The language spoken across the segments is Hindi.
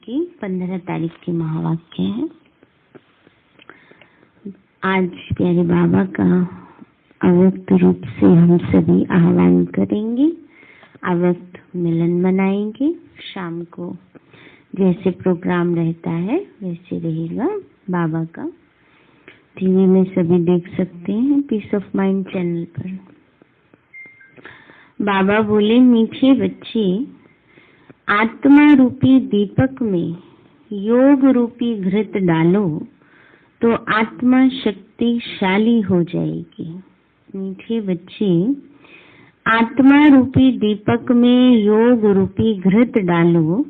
की 15 तारीख की महावाक्य है। आज प्यारे बाबा का अव्यक्त रूप से हम सभी आह्वान करेंगे, अव्यक्त मिलन मनाएंगे। शाम को जैसे प्रोग्राम रहता है वैसे रहेगा बाबा का। टीवी में सभी देख सकते हैं, पीस ऑफ माइंड चैनल पर। बाबा बोले, मीठे बच्चे, आत्मा रूपी दीपक में योग रूपी घृत डालो तो आत्मा शक्तिशाली हो जाएगी। मीठे बच्चे, आत्मा रूपी दीपक में योग रूपी घृत डालो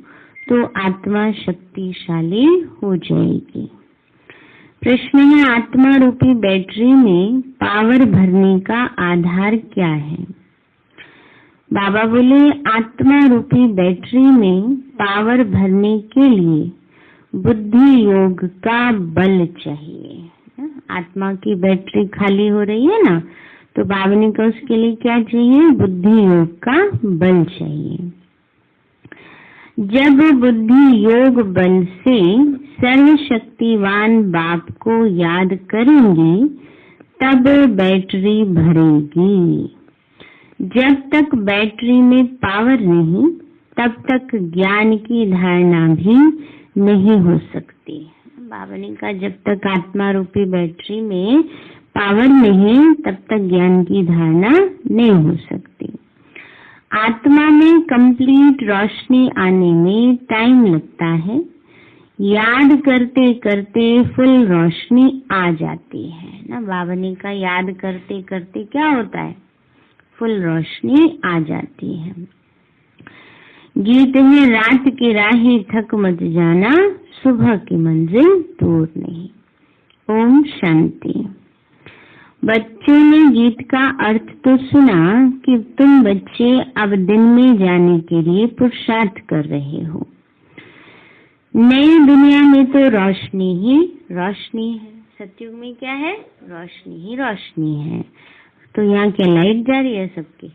तो आत्मा शक्तिशाली हो जाएगी। प्रश्न है, आत्मा रूपी बैटरी में पावर भरने का आधार क्या है? बाबा बोले, आत्मा रूपी बैटरी में पावर भरने के लिए बुद्धि योग का बल चाहिए। आत्मा की बैटरी खाली हो रही है ना, तो बाबा ने कहा उसके लिए क्या चाहिए? बुद्धि योग का बल चाहिए। जब बुद्धि योग बल से सर्वशक्तिवान बाप को याद करेंगे तब बैटरी भरेगी। जब तक बैटरी में पावर नहीं तब तक ज्ञान की धारणा भी नहीं हो सकती। बाबा ने कहा जब तक आत्मा रूपी बैटरी में पावर नहीं तब तक ज्ञान की धारणा नहीं हो सकती। आत्मा में कंप्लीट रोशनी आने में टाइम लगता है। याद करते करते फुल रोशनी आ जाती है ना। बाबा ने कहा याद करते करते क्या होता है? फुल रोशनी आ जाती है। गीत में रात की राहें थक मत जाना, सुबह की मंजिल दूर नहीं। ओम शांति। बच्चों ने गीत का अर्थ तो सुना कि तुम बच्चे अब दिन में जाने के लिए पुरुषार्थ कर रहे हो। नई दुनिया में तो रोशनी ही रोशनी है। सतयुग में क्या है? रोशनी ही रोशनी है। तो यहाँ क्या लाइट जा रही है सबकी?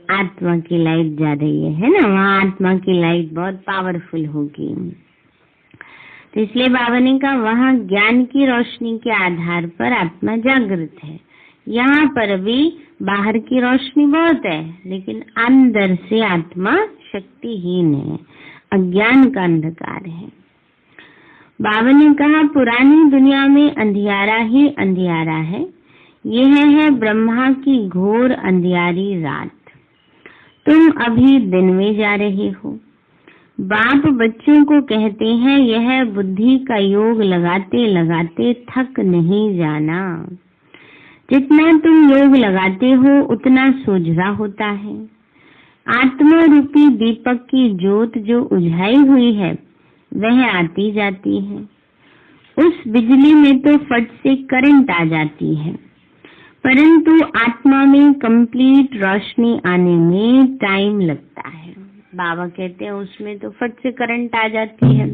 आत्मा की लाइट जा रही है ना। वहाँ आत्मा की लाइट बहुत पावरफुल होगी। तो इसलिए बाबा ने कहा वहाँ ज्ञान की रोशनी के आधार पर आत्मा जागृत है। यहाँ पर भी बाहर की रोशनी बहुत है, लेकिन अंदर से आत्मा शक्तिहीन है, अज्ञान का अंधकार है। बाबा ने कहा पुरानी दुनिया में अंधियारा ही अंधियारा है। यह है ब्रह्मा की घोर अंधियारी रात। तुम अभी दिन में जा रहे हो। बाप बच्चों को कहते हैं यह बुद्धि का योग लगाते लगाते थक नहीं जाना। जितना तुम योग लगाते हो उतना सोझा होता है। आत्मा रूपी दीपक की ज्योत जो उझाई हुई है वह आती जाती है। उस बिजली में तो फट से करंट आ जाती है, परंतु आत्मा में कंप्लीट रोशनी आने में टाइम लगता है। बाबा कहते हैं उसमें तो फट से करंट आ जाती है,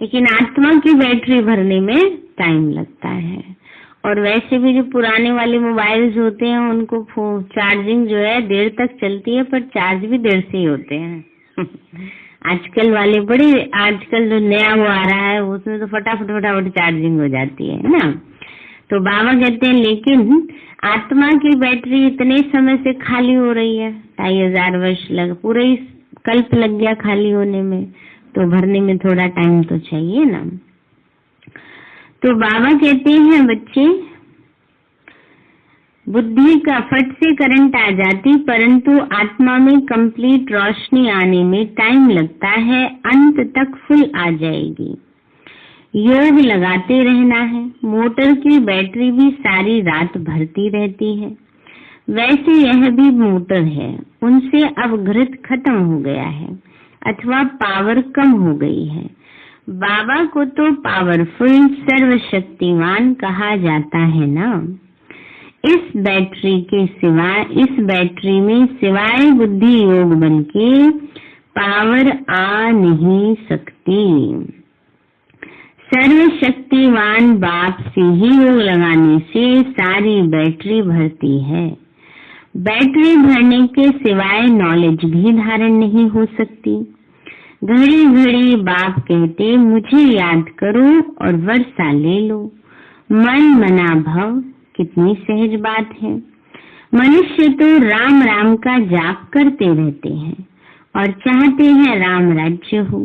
लेकिन आत्मा की बैटरी भरने में टाइम लगता है। और वैसे भी जो पुराने वाले मोबाइल्स होते हैं उनको चार्जिंग जो है देर तक चलती है, पर चार्ज भी देर से ही होते हैं। आजकल वाले आजकल जो नया वो आ रहा है उसमें तो फटाफट चार्जिंग हो जाती है ना। तो बाबा कहते हैं लेकिन आत्मा की बैटरी इतने समय से खाली हो रही है, 2500 वर्ष पूरा ही कल्प लग गया खाली होने में, तो भरने में थोड़ा टाइम तो चाहिए ना। तो बाबा कहते हैं बच्चे, बुद्धि का फट से करंट आ जाती, परंतु आत्मा में कंप्लीट रोशनी आने में टाइम लगता है। अंत तक फुल आ जाएगी। योग लगाते रहना है। मोटर की बैटरी भी सारी रात भरती रहती है, वैसे यह भी मोटर है। उनसे अब घृत खत्म हो गया है अथवा पावर कम हो गई है। बाबा को तो पावरफुल सर्वशक्तिवान कहा जाता है ना। इस बैटरी में सिवाय बुद्धि योग बल के पावर आ नहीं सकती। सर्वशक्तिवान बाप से ही योग लगाने से सारी बैटरी भरती है। बैटरी भरने के सिवाय नॉलेज भी धारण नहीं हो सकती। घड़ी घड़ी बाप कहते मुझे याद करो और वर्षा ले लो। मन मना भव, कितनी सहज बात है। मनुष्य तो राम राम का जाप करते रहते हैं और चाहते हैं राम राज्य हो,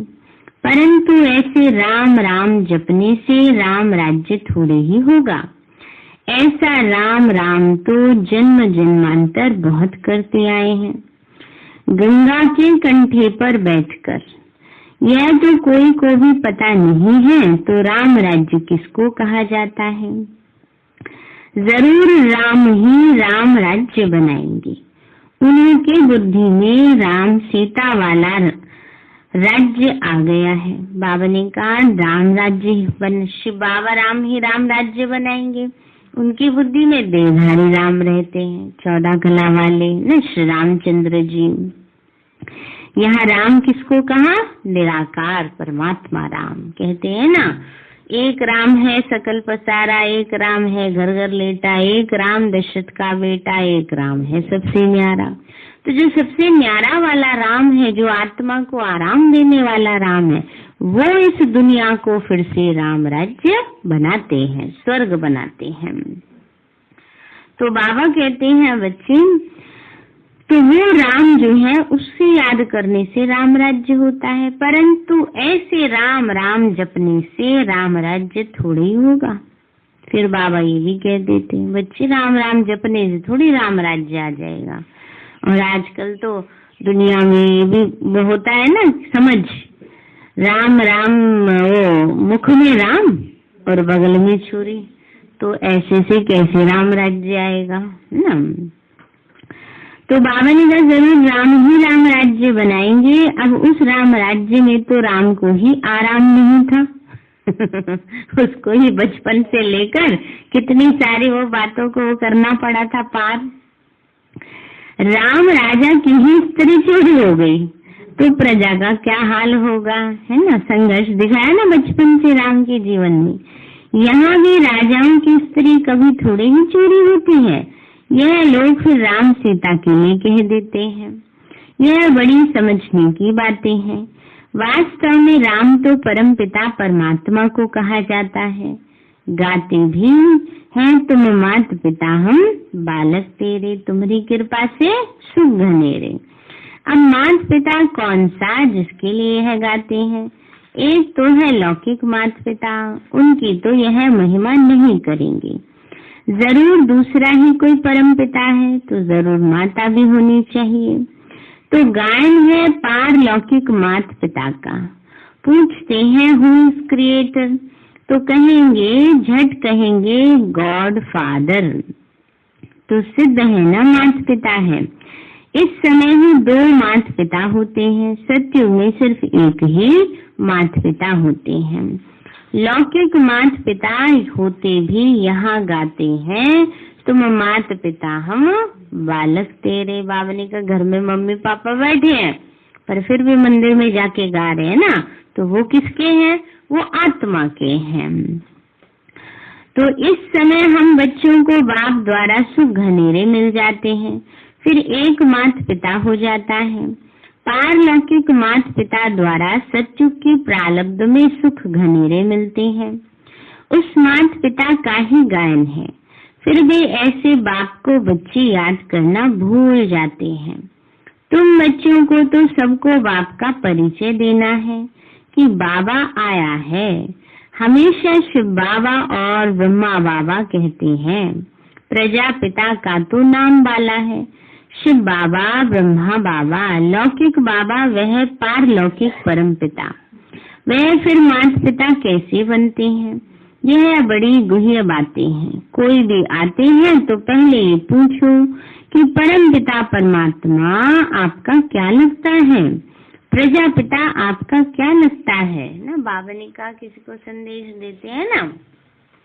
परंतु ऐसे राम राम जपने से राम राज्य थोड़े ही होगा। ऐसा राम राम तो जन्म जन्मांतर बहुत करते आए हैं, गंगा के कंठे पर बैठकर। यह तो कोई को भी पता नहीं है तो राम राज्य किसको कहा जाता है। जरूर राम ही राम राज्य बनाएंगे। उनके बुद्धि में राम सीता वाला राज्य आ गया है। बाबा ने कहा राम राज्य शिव बाबा राम ही राम राज्य बनाएंगे। उनकी बुद्धि में देहधारी राम रहते हैं, 14 कला वाले न श्री रामचंद्र जी। यहाँ राम किसको कहा? निराकार परमात्मा राम कहते हैं ना। एक राम है सकल पसारा, एक राम है घर घर लेटा, एक राम दशरथ का बेटा, एक राम है सबसे न्यारा। तो जो सबसे न्यारा वाला राम है, जो आत्मा को आराम देने वाला राम है, वो इस दुनिया को फिर से राम राज्य बनाते हैं, स्वर्ग बनाते हैं। तो बाबा कहते हैं बच्चे, तो वो राम जो है उससे याद करने से राम राज्य होता है, परंतु ऐसे राम राम जपने से राम राज्य थोड़ी ही होगा। फिर बाबा ये भी कह देते हैं बच्चे, राम राम जपने से थोड़ी राम राज्य आ जाएगा। और आजकल तो दुनिया में भी होता है ना समझ, राम राम वो मुख में राम और बगल में छुरी, तो ऐसे से कैसे राम राज्य आएगा ना। तो बाबा ने कहा जरूर राम ही राम राज्य बनाएंगे। अब उस राम राज्य में तो राम को ही आराम नहीं था उसको ही बचपन से लेकर कितनी सारी वो बातों को करना पड़ा था पार। राम राजा की ही स्त्री चोरी हो गई तो प्रजा का क्या हाल होगा, है ना। संघर्ष दिखाया ना बचपन से राम के जीवन में। यहाँ भी राजाओं की स्त्री कभी थोड़ी ही चोरी होती है, यह लोग फिर राम सीता के लिए कह देते हैं। यह बड़ी समझने की बातें हैं। वास्तव में राम तो परम पिता परमात्मा को कहा जाता है। गाते भी हैं तुम मात पिता हम बालक तेरे, तुम्हारी कृपा से सुख घनेरे। अब मात पिता कौन सा जिसके लिए है गाते हैं? एक तो है लौकिक मात पिता, उनकी तो यह महिमा नहीं करेंगे। जरूर दूसरा ही कोई परम पिता है तो जरूर माता भी होनी चाहिए। तो गायन है पारलौकिक मात पिता का। पूछते हैं हु इज क्रिएटर, तो कहेंगे झट कहेंगे गॉड फादर। तो सिद्ध है ना मात पिता है। इस समय ही 2 मात पिता होते हैं, सत्युग में सिर्फ एक ही मात पिता होते हैं। लौकिक मात पिता होते भी यहाँ गाते हैं तुम मात पिता हम बालक तेरे। बाबा ने कहा घर में मम्मी पापा बैठे हैं पर फिर भी मंदिर में जाके गा रहे हैं ना, तो वो किसके हैं? वो आत्मा के हैं। तो इस समय हम बच्चों को बाप द्वारा सुख घनेरे मिल जाते हैं, फिर एक मात पिता हो जाता है। पारलौकिक मात पिता द्वारा सत्युग की प्रारब्ध में सुख घनेरे मिलते हैं। उस मात पिता का ही गायन है, फिर भी ऐसे बाप को बच्चे याद करना भूल जाते हैं। तुम बच्चों को तो सबको बाप का परिचय देना है कि बाबा आया है। हमेशा शिव बाबा और ब्रह्मा बाबा कहते हैं। प्रजापिता का तो नाम बाला है। शिव बाबा, ब्रह्मा बाबा, लौकिक बाबा वह पारलौकिक परम पिता, वह फिर मात पिता कैसे बनते हैं? यह बड़ी गुह्य बातें हैं। कोई भी आते हैं तो पहले ये पूछो कि परम पिता परमात्मा आपका क्या लगता है, प्रजापिता आपका क्या लगता है ना। बाबा ने कहा किसी को संदेश देते हैं ना,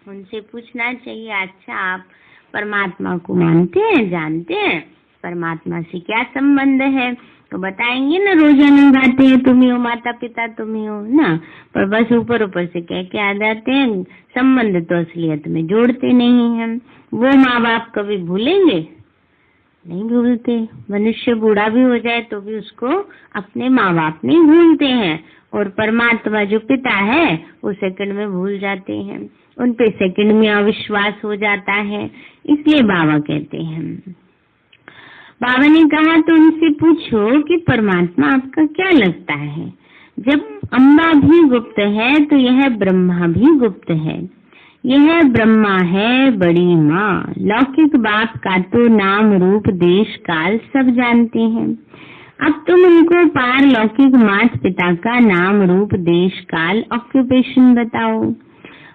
उनसे पूछना चाहिए अच्छा आप परमात्मा को मानते हैं, जानते हैं, परमात्मा से क्या संबंध है? तो बताएंगे ना, रोजाना गाते हैं तुम ही हो माता पिता तुम ही हो ना, पर बस ऊपर ऊपर से कह के आ जाते हैं, संबंध तो असलियत में जोड़ते नहीं हैं। वो माँ बाप कभी भूलेंगे? नहीं भूलते। मनुष्य बूढ़ा भी हो जाए तो भी उसको अपने माँ बाप नहीं भूलते हैं, और परमात्मा जो पिता है वो सेकंड में भूल जाते हैं, उन पे सेकंड में अविश्वास हो जाता है। इसलिए बाबा कहते हैं, बाबा ने कहा तो उनसे पूछो कि परमात्मा आपका क्या लगता है? जब अम्बा भी गुप्त है तो यह ब्रह्मा भी गुप्त है। यह ब्रह्मा है बड़ी माँ, लौकिक बाप का तो नाम रूप देश काल सब जानते हैं। अब तुम उनको पारलौकिक माता पिता का नाम रूप देश काल ऑक्यूपेशन बताओ।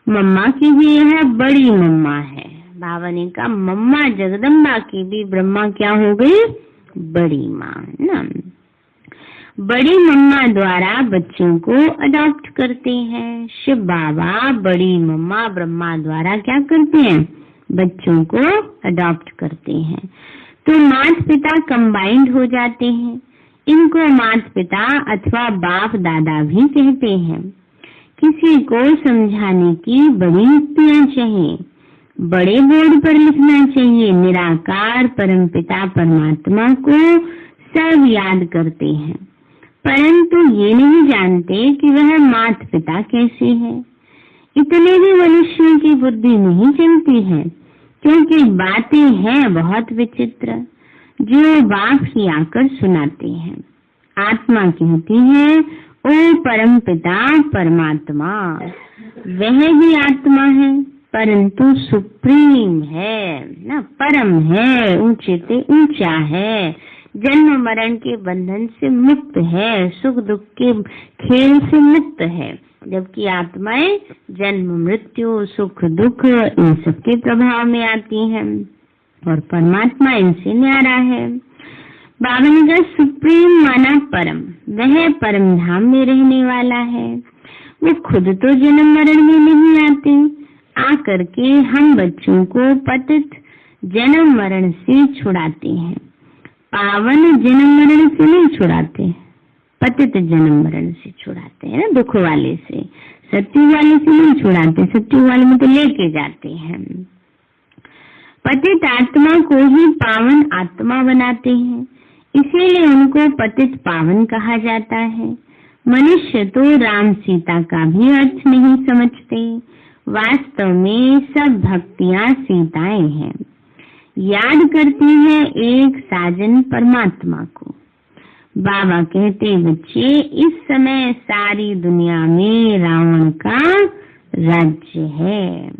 मम्मा की भी यह बड़ी मम्मा है। बाबा ने कहा मम्मा जगदम्बा की भी ब्रह्मा क्या हो गई? बड़ी माँ ना। बड़ी मम्मा द्वारा बच्चों को अडॉप्ट करते हैं। शिव बाबा बड़ी मम्मा ब्रह्मा द्वारा क्या करते हैं? बच्चों को अडॉप्ट करते हैं। तो माता पिता कंबाइंड हो जाते हैं। इनको माता पिता अथवा बाप दादा भी कहते हैं। किसी को समझाने की बड़ी युक्तियां चाहिए, बड़े बोर्ड पर लिखना चाहिए। निराकार परमपिता परमात्मा को सब याद करते हैं, परंतु ये नहीं जानते कि वह माता पिता कैसे है। इतने भी मनुष्यों की बुद्धि नहीं चलती है, क्योंकि बातें हैं बहुत विचित्र जो बाप ही आकर सुनाते हैं। आत्मा कहती है ओ परम पिता परमात्मा, वह भी आत्मा है परंतु सुप्रीम है ना, परम है, ऊंचे से ऊंचा है, जन्म मरण के बंधन से मुक्त है, सुख दुख के खेल से मुक्त है। जबकि आत्माएं जन्म मृत्यु सुख दुख इन सब के प्रभाव में आती हैं, और परमात्मा इनसे न्यारा है। बाबा ने कहा सुप्रीम माना परम, वह परम धाम में रहने वाला है। वो खुद तो जन्म मरण में नहीं आते, आकर के हम बच्चों को पतित जन्म मरण से छुड़ाते हैं। पावन जन्म मरण से नहीं छुड़ाते, पतित जन्म मरण से छुड़ाते हैं ना, दुख वाले से। सत्यु वाले से नहीं छुड़ाते, सत्यु वाले में तो लेके जाते हैं। पतित आत्मा को ही पावन आत्मा बनाते हैं, इसीलिए उनको पतित पावन कहा जाता है। मनुष्य तो राम सीता का भी अर्थ नहीं समझते। वास्तव में सब भक्तियां सीताएं हैं, याद करती हैं एक साजन परमात्मा को। बाबा कहते बच्चे इस समय सारी दुनिया में रावण का राज्य है,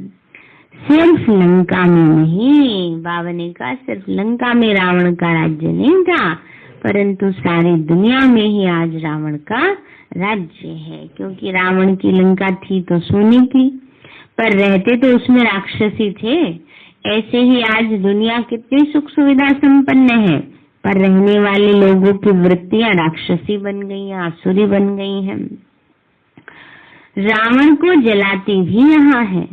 सिर्फ लंका में नहीं। बाबा ने कहा सिर्फ लंका में रावण का राज्य नहीं था, परंतु सारी दुनिया में ही आज रावण का राज्य है। क्योंकि रावण की लंका थी तो सोने की, पर रहते तो उसमें राक्षसी थे। ऐसे ही आज दुनिया कितनी सुख सुविधा संपन्न है, पर रहने वाले लोगों की वृत्तियां राक्षसी बन गई हैं, आसुरी बन गई हैं। रावण को जलाते भी यहाँ है,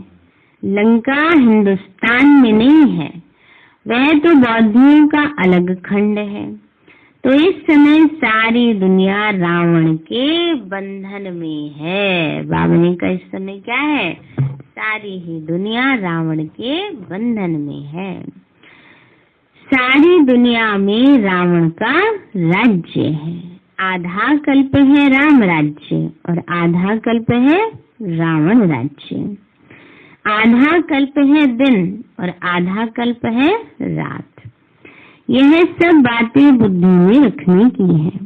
लंका हिंदुस्तान में नहीं है, वह तो बौद्धियों का अलग खंड है। तो इस समय सारी दुनिया रावण के बंधन में है। बाबा ने कहा इस समय क्या है? सारी ही दुनिया रावण के बंधन में है। सारी दुनिया में रावण का राज्य है। आधा कल्प है राम राज्य और आधा कल्प है रावण राज्य। आधा कल्प है दिन और आधा कल्प है रात। यह सब बातें बुद्धि में रखने की है।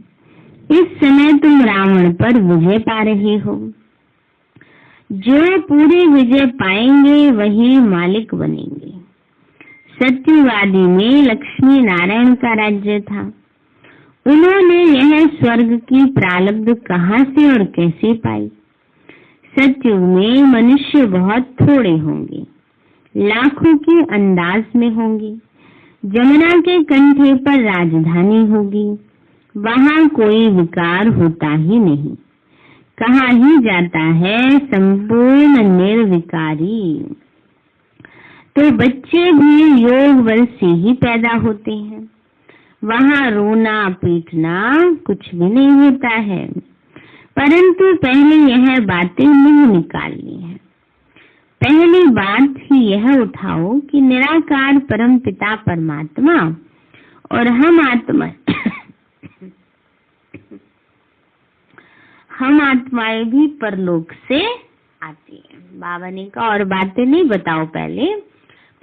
इस समय तुम रावण पर विजय पा रहे हो। जो पूरी विजय पाएंगे वही मालिक बनेंगे। सत्यवादी में लक्ष्मी नारायण का राज्य था। उन्होंने यह स्वर्ग की प्रारब्ध कहाँ से और कैसे पाई? सत्युग में मनुष्य बहुत थोड़े होंगे, लाखों के अंदाज में होंगे। जमुना के कंठे पर राजधानी होगी, वहाँ कोई विकार होता ही नहीं। कहाँ ही जाता है संपूर्ण निर्विकारी। तो बच्चे भी योग बल से ही पैदा होते हैं। वहाँ रोना पीटना कुछ भी नहीं होता है, परंतु पहले यह बातें नहीं निकालनी है। पहली बात ही यह उठाओ कि निराकार परम पिता परमात्मा और हम आत्माएं भी परलोक से आती है। बाबा ने कहा और बातें नहीं बताओ,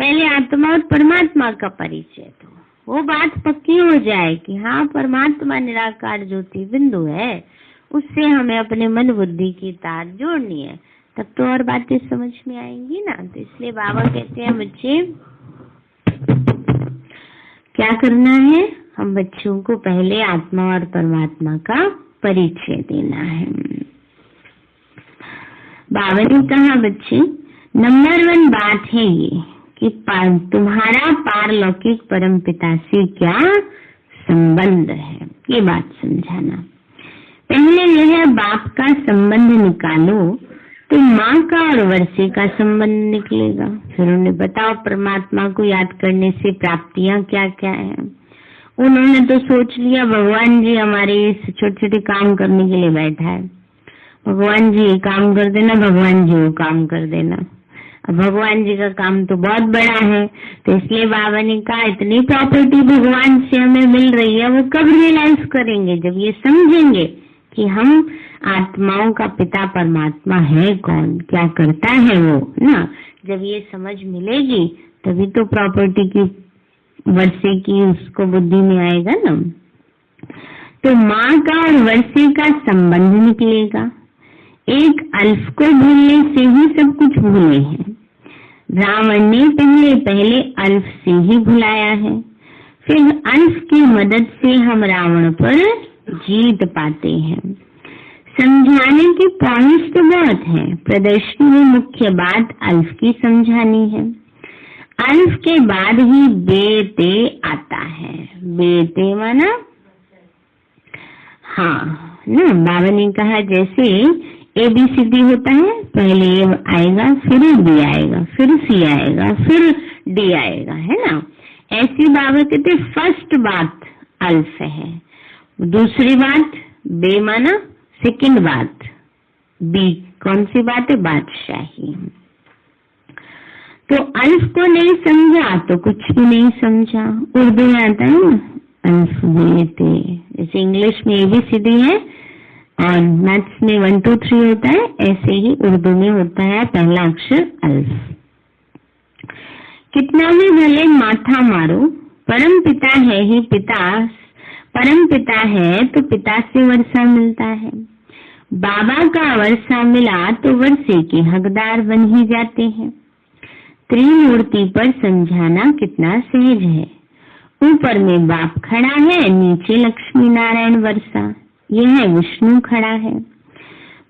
पहले आत्मा और परमात्मा का परिचय दो, वो बात पक्की हो जाए कि हाँ परमात्मा निराकार ज्योति बिंदु है, उससे हमें अपने मन बुद्धि की तार जोड़नी है, तब तो और बातें समझ में आएंगी ना। तो इसलिए बाबा कहते हैं बच्चे क्या करना है, हम बच्चों को पहले आत्मा और परमात्मा का परिचय देना है। बाबा ने कहा बच्चे नंबर 1 बात है ये कि तुम्हारा पारलौकिक परम पिता से क्या संबंध है, ये बात समझाना। पहले यह बाप का संबंध निकालो तो माँ का और वर्षे का संबंध निकलेगा। फिर उन्हें बताओ परमात्मा को याद करने से प्राप्तियां क्या क्या है। उन्होंने तो सोच लिया भगवान जी हमारे इस छोटे छोटे काम करने के लिए बैठा है, भगवान जी ये काम कर देना, भगवान जी वो काम कर देना। अब भगवान जी का काम तो बहुत बड़ा है, तो इसलिए बाबा ने कहा इतनी प्रॉपर्टी भगवान से हमें मिल रही है, वो कब रियलाइज करेंगे, जब ये समझेंगे कि हम आत्माओं का पिता परमात्मा है कौन, क्या करता है वो ना। जब ये समझ मिलेगी तभी तो प्रॉपर्टी की वर्षे की उसको बुद्धि में आएगा ना। तो माँ का और वर्षे का संबंध निकलेगा। एक अल्फ को भूलने से ही सब कुछ भूले हैं। रावण ने पहले अल्फ से ही भुलाया है, फिर अल्फ की मदद से हम रावण पर जीत पाते हैं। समझाने की पॉइंट्स तो बहुत है, प्रदर्शनी में मुख्य बात अल्फ की समझानी है। अल्फ के बाद ही बेते आता है। बेते माना हाँ ना, बाबा ने कहा जैसे ABCD होता है, पहले ए आएगा, फिर बी आएगा, फिर सी आएगा, फिर डी आएगा, है ना। ऐसी बाबा कहते फर्स्ट बात अल्फ है, दूसरी बात बे माना सेकंड बात बी, कौन सी बात है, बादशाही। तो अल्फ को नहीं समझा तो कुछ भी नहीं समझा। उर्दू में आता है ना अल्फ बेते, जैसे इंग्लिश में ABCD है और मैथ्स में 1 2 3 होता है, ऐसे ही उर्दू में होता है पहला अक्षर अल्फ। कितना भी भले माथा मारो, परम पिता है ही पिता, परम पिता है तो पिता से वर्षा मिलता है। बाबा का वर्षा मिला तो वर्षे के हकदार बन ही जाते हैं। त्रिमूर्ति पर समझाना कितना सहज है। ऊपर में बाप खड़ा है, नीचे लक्ष्मी नारायण वर्षा, यह विष्णु खड़ा है।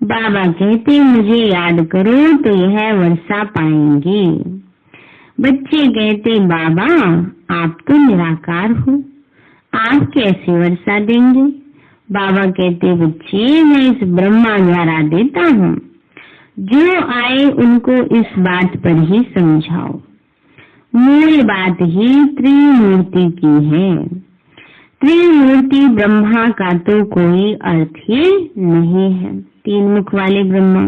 बाबा कहते मुझे याद करो तो यह वर्षा पाएंगे। बच्चे कहते बाबा आप तो निराकार हो, आप कैसे वर्षा देंगे। बाबा कहते बच्चे मैं इस ब्रह्मा द्वारा देता हूँ, जो आए उनको इस बात पर ही समझाओ। मूल बात ही त्रिमूर्ति की है। त्रिमूर्ति ब्रह्मा का तो कोई अर्थ ही नहीं है, 3 मुख वाले ब्रह्मा।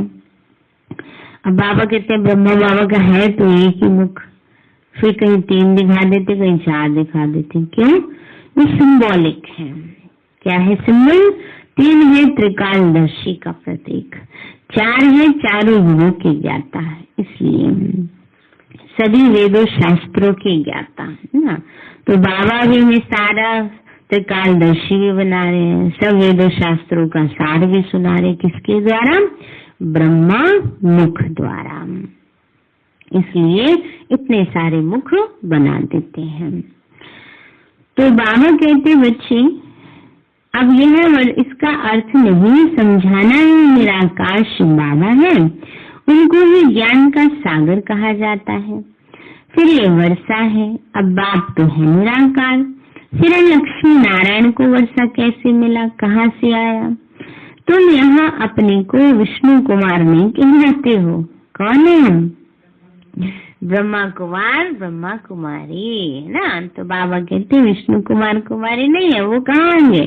अब बाबा कहते हैं ब्रह्मा बाबा का है तो एक ही मुख, फिर कहीं 3 दिखा देते, कहीं 4 दिखा देते, क्यों, वो सिंबॉलिक है। क्या है सिंबल, 3 है त्रिकालदर्शी का प्रतीक, 4 है चारों युगों के ज्ञाता है, इसलिए सभी वेदों शास्त्रों के ज्ञाता है ना। तो बाबा भी में सारा त्रिकालदर्शी भी बना रहे हैं, सब वेदों शास्त्रों का सार भी सुना रहे, किसके द्वारा, ब्रह्मा मुख द्वारा, इसलिए इतने सारे मुख बना देते हैं। तो बाबा कहते बच्चे अब यह इसका अर्थ नहीं समझाना है निराकार शिव बाबा है, उनको ही ज्ञान का सागर कहा जाता है। फिर ये वर्षा है, अब बाप तो है निराकार, फिर लक्ष्मी नारायण को वर्षा कैसे मिला, कहाँ से आया। तुम यहाँ अपने को विष्णु कुमार नहीं कहलाते हो, कौन है हम, ब्रह्मा कुमार ब्रह्मा कुमारी है ना। तो बाबा कहते विष्णु कुमार कुमारी नहीं है, वो कहाँ होंगे,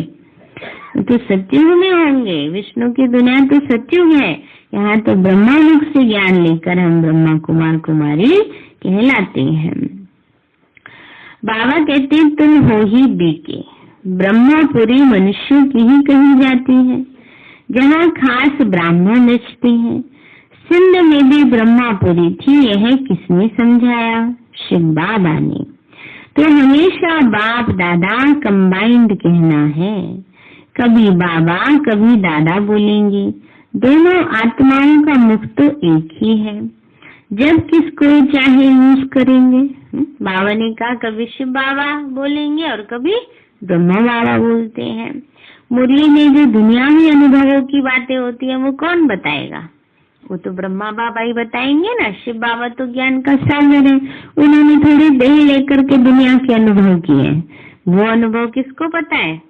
तो सत्युग में होंगे। विष्णु की दुनिया तो सत्युग है, यहाँ तो ब्रह्मा मुख से ज्ञान लेकर हम ब्रह्मा कुमार कुमारी कहलाते हैं। बाबा कहते हैं तुम हो ही बीके, ब्रह्मपुरी मनुष्यों की ही कही जाती है, जहाँ खास ब्राह्मण रचते हैं। सिंध में भी ब्रह्मपुरी थी, यह किसने समझाया? शिव बाबा ने। तो हमेशा बाप दादा कंबाइंड कहना है, कभी बाबा कभी दादा बोलेंगे, दोनों आत्माओं का मुख तो एक ही है, जब किसको चाहे यूज करेंगे। बाबा ने कहा कभी शिव बाबा बोलेंगे और कभी ब्रह्मा बाबा बोलते हैं। मुरली में जो दुनियावी अनुभवों की बातें होती है वो कौन बताएगा? वो तो ब्रह्मा बाबा ही बताएंगे ना। शिव बाबा तो ज्ञान का सागर है, उन्होंने थोड़ी देह लेकर के दुनिया के अनुभव किए, वो अनुभव किसको पता है?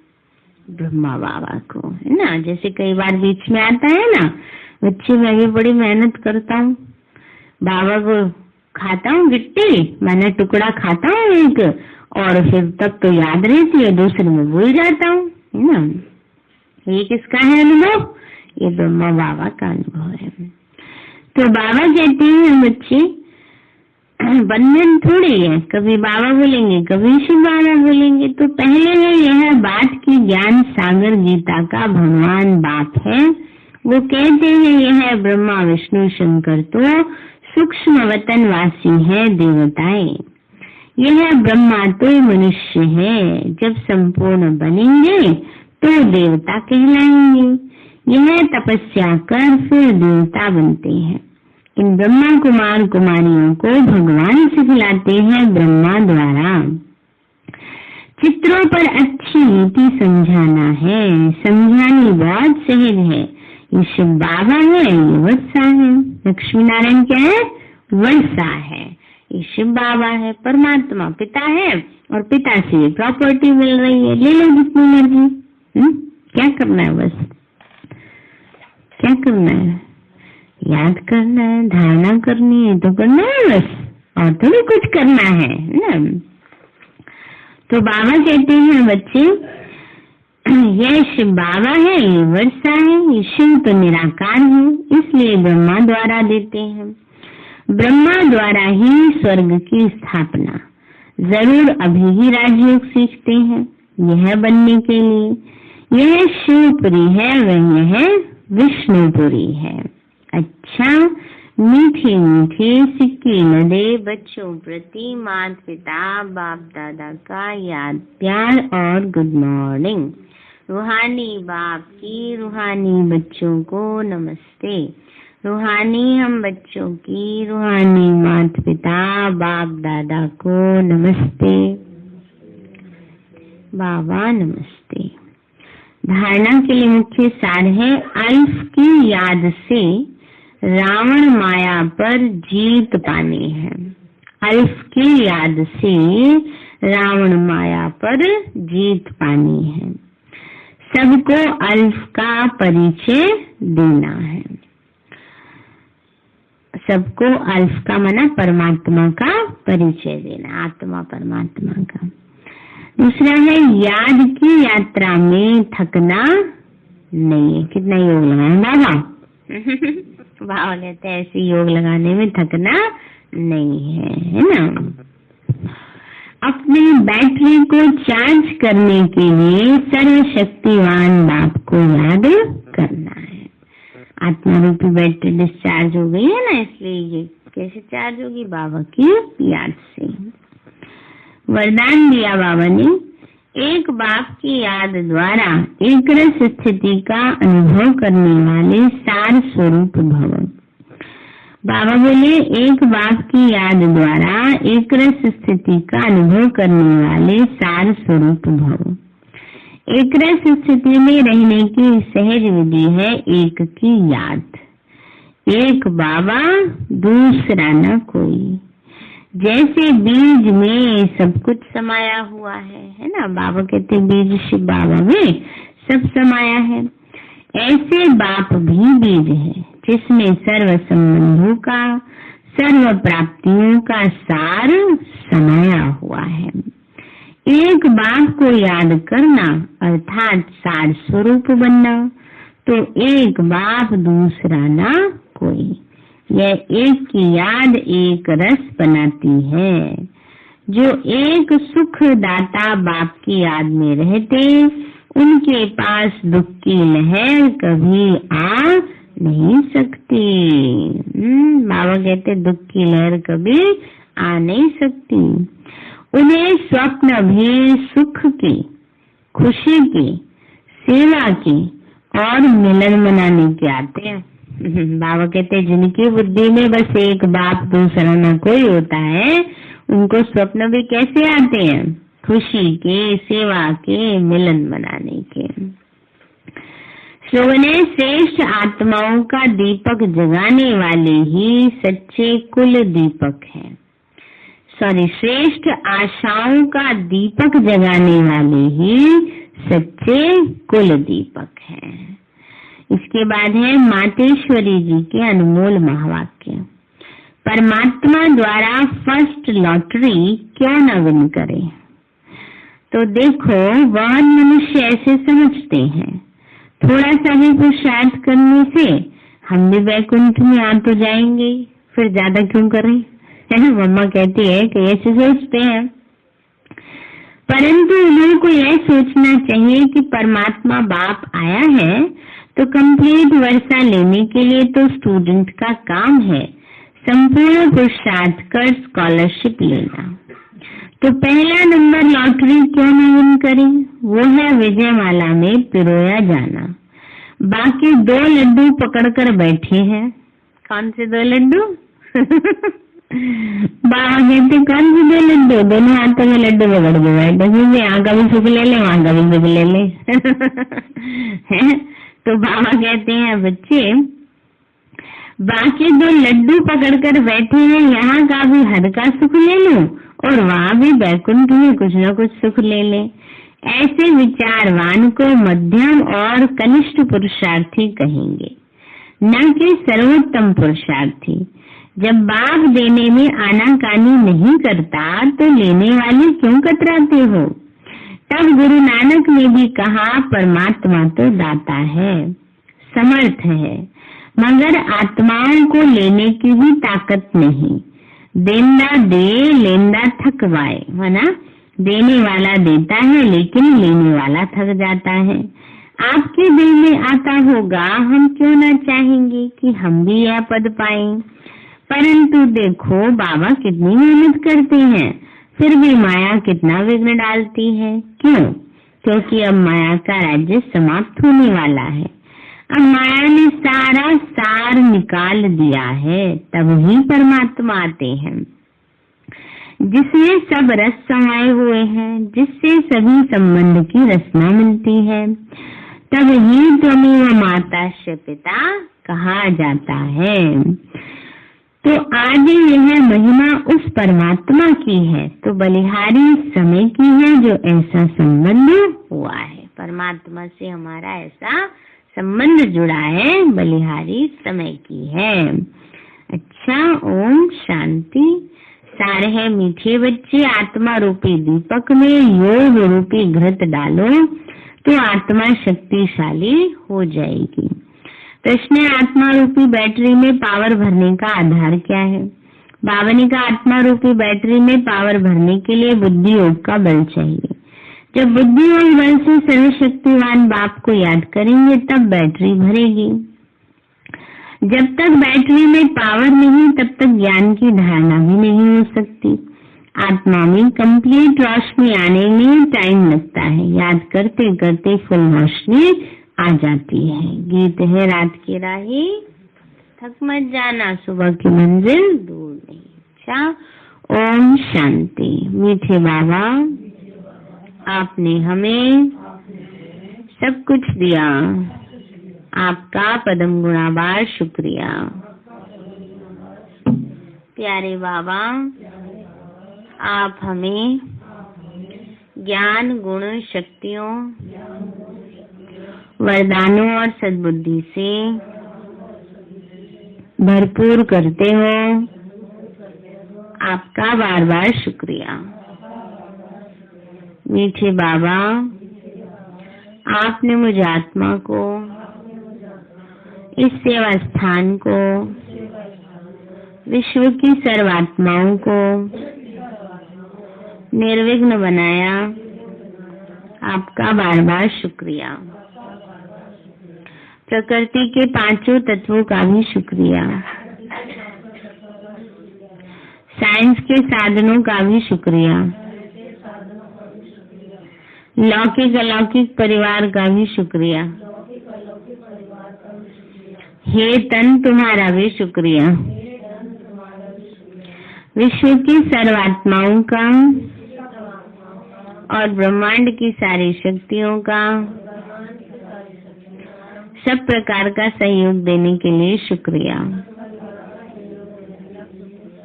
ब्रह्मा बाबा को, है ना। जैसे कई बार बीच में आता है ना, बच्चे मैं भी बड़ी मेहनत करता हूँ, बाबा को खाता हूँ गिट्टी, मैंने टुकड़ा खाता हूँ एक, और फिर तब तो याद रहती है, दूसरे में भूल जाता हूँ, है ना। ये किसका है अनुभव? ये ब्रह्मा बाबा का अनुभव है। तो बाबा कहते हैं बच्चे बंधन थोड़ी है, कभी बाबा बोलेंगे कभी शिव बाबा बोलेंगे। तो पहले है यह बात की ज्ञान सागर गीता का भगवान बाप है, वो कहते हैं यह ब्रह्मा विष्णु शंकर तो सूक्ष्म वतन वासी है देवताएं, यह ब्रह्मा तो मनुष्य है, जब संपूर्ण बनेंगे तो देवता कहलाएंगे, यह तपस्या कर फिर देवता बनते हैं। इन ब्रह्मा कुमार कुमारियों को भगवान सिखलाते हैं ब्रह्मा द्वारा। चित्रों पर अच्छी नीति समझाना है, समझानी बहुत सहज है। ये शिव बाबा है, ये वर्षा है। लक्ष्मी नारायण क्या है? वर्षा है। ये शिव बाबा है, परमात्मा पिता है, और पिता से प्रॉपर्टी मिल रही है, ले लो जितनी मर्जी। क्या करना है? बस क्या करना है? याद करना है, धारणा करनी है तो करना है बस, और थोड़ी कुछ करना है ना। तो बाबा कहते हैं बच्चे यह शिव बाबा है, ये वर्षा है, ये शिव तो निराकार है, इसलिए ब्रह्मा द्वारा देते हैं। ब्रह्मा द्वारा ही स्वर्ग की स्थापना, जरूर अभी ही राजयोग सीखते हैं यह बनने के लिए। यह शिवपुरी है, वह है विष्णुपुरी है। अच्छा, मीठे मीठे सिक्के न दे बच्चों प्रति माता पिता बाप दादा का याद प्यार और गुड मॉर्निंग। रूहानी बाप की रूहानी बच्चों को नमस्ते। रूहानी हम बच्चों की रूहानी माता पिता बाप दादा को नमस्ते। बाबा नमस्ते। धारणा के लिए मुख्य सार है, अल्फ की याद से रावण माया पर जीत पानी है। अल्फ की याद से रावण माया पर जीत पानी है। सबको अल्फ का परिचय देना है। सबको अल्फ का माना परमात्मा का परिचय देना, आत्मा परमात्मा का। दूसरा है याद की यात्रा में थकना नहीं है। कितना योग लगाए बाबा? भाव लेते हैं ऐसे योग लगाने में थकना नहीं है ना। अपनी बैटरी को चार्ज करने के लिए सर्वशक्तिवान बाप को याद करना है। आत्मा रूपी बैटरी डिस्चार्ज हो गई है ना, इसलिए ये कैसे चार्ज होगी? बाबा की याद से। वरदान दिया बाबा ने, एक बाप की याद द्वारा एक रस स्थिति का अनुभव करने वाले सार स्वरूप भव। बाबा बोले एक बाप की याद द्वारा एक रस स्थिति का अनुभव करने वाले सार स्वरूप भव। एक रस स्थिति में रहने की सहज विधि है एक की याद। एक बाबा दूसरा न कोई। जैसे बीज में सब कुछ समाया हुआ है ना। बाबा कहते बीज शिव बाबा में सब समाया है। ऐसे बाप भी बीज है जिसमें सर्व संबंधों का, सर्व प्राप्तियों का सार समाया हुआ है। एक बाप को याद करना अर्थात सार स्वरूप बनना। तो एक बाप दूसरा ना कोई। यह एक की याद एक रस बनाती है। जो एक सुखदाता बाप की याद में रहते, उनके पास दुख की लहर कभी आ नहीं सकती। बाबा कहते दुख की लहर कभी आ नहीं सकती। उन्हें स्वप्न भी सुख के, खुशी के, सेवा के और मिलन मनाने के आते हैं। बाबा कहते जिनकी बुद्धि में बस एक बाप दूसरा न कोई होता है, उनको स्वप्न भी कैसे आते हैं? खुशी के, सेवा के, मिलन मनाने के। श्लोक ने श्रेष्ठ आत्माओं का दीपक जगाने वाले ही सच्चे कुल दीपक हैं। श्रेष्ठ आशाओं का दीपक जगाने वाले ही सच्चे कुल दीपक हैं। इसके बाद है मातेश्वरी जी के अनमोल महावाक्य। परमात्मा द्वारा फर्स्ट लॉटरी क्यों न विन करे? तो देखो, वह मनुष्य ऐसे समझते हैं, थोड़ा सा भी पुरुषार्थ करने से हम भी वैकुंठ में आ तो जाएंगे, फिर ज्यादा क्यों करें? है ना, मम्मा कहती है कि ऐसे सोचते हैं। परंतु उन्हें को यह सोचना चाहिए कि परमात्मा बाप आया है तो कंप्लीट वर्षा लेने के लिए तो स्टूडेंट का काम है संपूर्ण पुरुषार्थ कर स्कॉलरशिप लेना। तो पहला नंबर लॉटरी क्यों न विन करें? वो है विजयमाला में पिरोया जाना। बाकी 2 लड्डू पकड़कर बैठे हैं। कौन से 2 लड्डू? बाबा कहते कौन से 2 लड्डू? दोनों हाथों में लड्डू पकड़ के बैठे, यहाँ का भी सुख ले ले, वहां का भी सुख ले ले। है? तो बाबा कहते हैं बच्चे, बाकी 2 लड्डू पकड़कर बैठे हैं, यहाँ का भी हद का सुख ले लो और वहाँ भी बैकुंठ में कुछ न कुछ सुख ले ले। ऐसे विचारवान को मध्यम और कनिष्ठ पुरुषार्थी कहेंगे, न कि सर्वोत्तम पुरुषार्थी। जब बाप देने में आनाकानी नहीं करता तो लेने वाले क्यों कतराते हो? तब गुरु नानक ने भी कहा, परमात्मा तो दाता है, समर्थ है, मगर आत्माओं को लेने की भी ताकत नहीं। देंदा दे, लेंदा थकवाए, है ना? देने वाला देता है लेकिन लेने वाला थक जाता है। आपके दिल में आता होगा, हम क्यों ना चाहेंगे कि हम भी यह पद पाएं। परंतु देखो बाबा कितनी मेहनत करते हैं, फिर भी माया कितना विघ्न डालती है। क्यों? क्योंकि अब माया का राज्य समाप्त होने वाला है। अब माया ने सारा सार निकाल दिया है, तब ही परमात्मा आते हैं, जिसमें सब रस समाये हुए हैं, जिससे सभी संबंध की रचना मिलती है। तब ही त्वमेव माता से पिता कहा जाता है। तो आगे यह महिमा उस परमात्मा की है, तो बलिहारी समय की है जो ऐसा संबंध हुआ है। परमात्मा से हमारा ऐसा संबंध जुड़ा है, बलिहारी समय की है। अच्छा, ओम शांति। सारे हैं मीठे बच्चे, आत्मा रूपी दीपक में योग रूपी घृत डालो तो आत्मा शक्तिशाली हो जाएगी। प्रश्न है, आत्मा रूपी बैटरी में पावर भरने का आधार क्या है? बाबा ने कहा, आत्मा रूपी बैटरी में पावर भरने के लिए बुद्धि योग का बल चाहिए। जब बुद्धि और बल से सर्वशक्तिवान बाप को याद करेंगे तब बैटरी भरेगी। जब तक बैटरी में पावर नहीं, तब तक ज्ञान की धारणा भी नहीं हो सकती। आत्मा में कंप्लीट रोशनी आने में टाइम लगता है, याद करते करते फुल रोशनी आ जाती है। गीत है रात की राही, थक मत जाना, सुबह की मंजिल दूर नहीं। अच्छा, ओम शांति। मीठे बाबा, आपने हमें सब कुछ दिया, आपका पदम गुणाबार शुक्रिया। प्यारे बाबा, आप हमें ज्ञान, गुण, शक्तियों, वरदानों और सद्बुद्धि से भरपूर करते हो। आपका बार बार शुक्रिया। मीठे बाबा, आपने मुझ आत्मा को, इस सेवा स्थान को, विश्व की सर्वात्माओं को निर्विघ्न बनाया, आपका बार बार शुक्रिया। प्रकृति के पांचों तत्वों का भी शुक्रिया, साइंस के साधनों का भी शुक्रिया, लौकिक अलौकिक परिवार का भी शुक्रिया। हे तन तुम्हारा भी शुक्रिया। विश्व की सर्वात्माओं का और ब्रह्मांड की सारी शक्तियों का सब प्रकार का सहयोग देने के लिए शुक्रिया।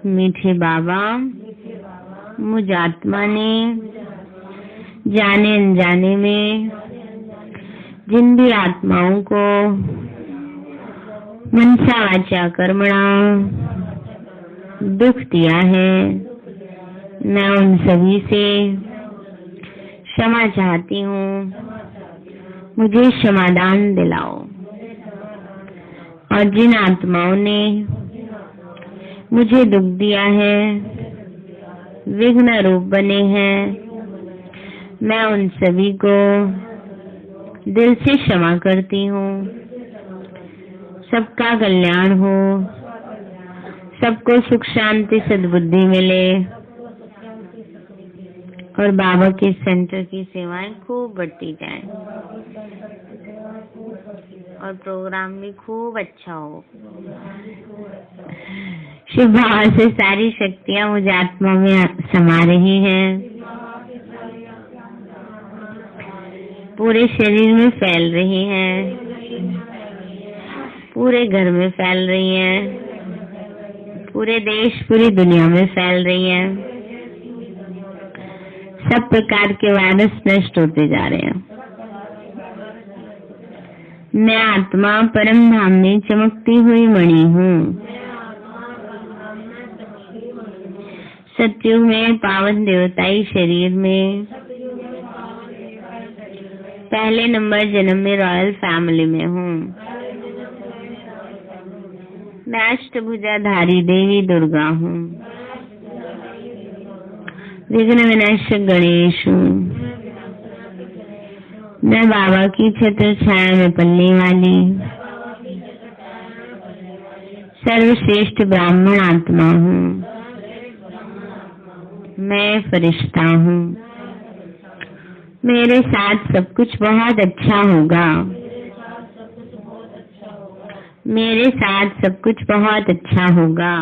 मीठे बाबा, मुझ आत्मा ने जाने अनजाने में जिन भी आत्माओं को मनसा वाचा कर्मणा दुख दिया है, मैं उन सभी से क्षमा चाहती हूँ। मुझे क्षमादान दिलाओ। और जिन आत्माओं ने मुझे दुख दिया है, विघ्न रूप बने हैं, मैं उन सभी को दिल से क्षमा करती हूँ। सबका कल्याण हो, सबको सुख शांति सद्बुद्धि मिले और बाबा के सेंटर की सेवाएं खूब बढ़ती जाएं और प्रोग्राम भी खूब अच्छा हो। शिव बाबा से सारी शक्तियां मुझे आत्मा में समा रही हैं, पूरे शरीर में फैल रही हैं, पूरे घर में फैल रही हैं, पूरे देश पूरी दुनिया में फैल रही हैं। सब प्रकार के वायरस नष्ट होते जा रहे हैं। मैं आत्मा परम धाम में चमकती हुई मणि हूँ। सतयुग में पावन देवताई शरीर में पहले नंबर जन्म में रॉयल फैमिली में हूँ। मैं अष्टभुजाधारी देवी दुर्गा हूँ। विघ्न विनाशक गणेश हूँ। मैं बाबा की छत्र छाया में पलने वाली सर्वश्रेष्ठ ब्राह्मण आत्मा हूँ। मैं फरिश्ता हूँ। मेरे साथ सब कुछ बहुत अच्छा होगा। मेरे साथ सब कुछ बहुत अच्छा होगा।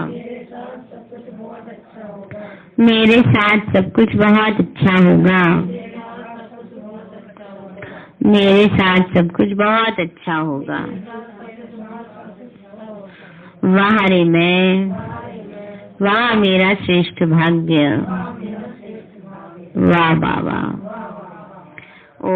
मेरे साथ सब कुछ बहुत अच्छा होगा। मेरे साथ सब कुछ बहुत अच्छा होगा। वाह रे मैं, वाह मेरा श्रेष्ठ भाग्य, वाह बाबा। ओ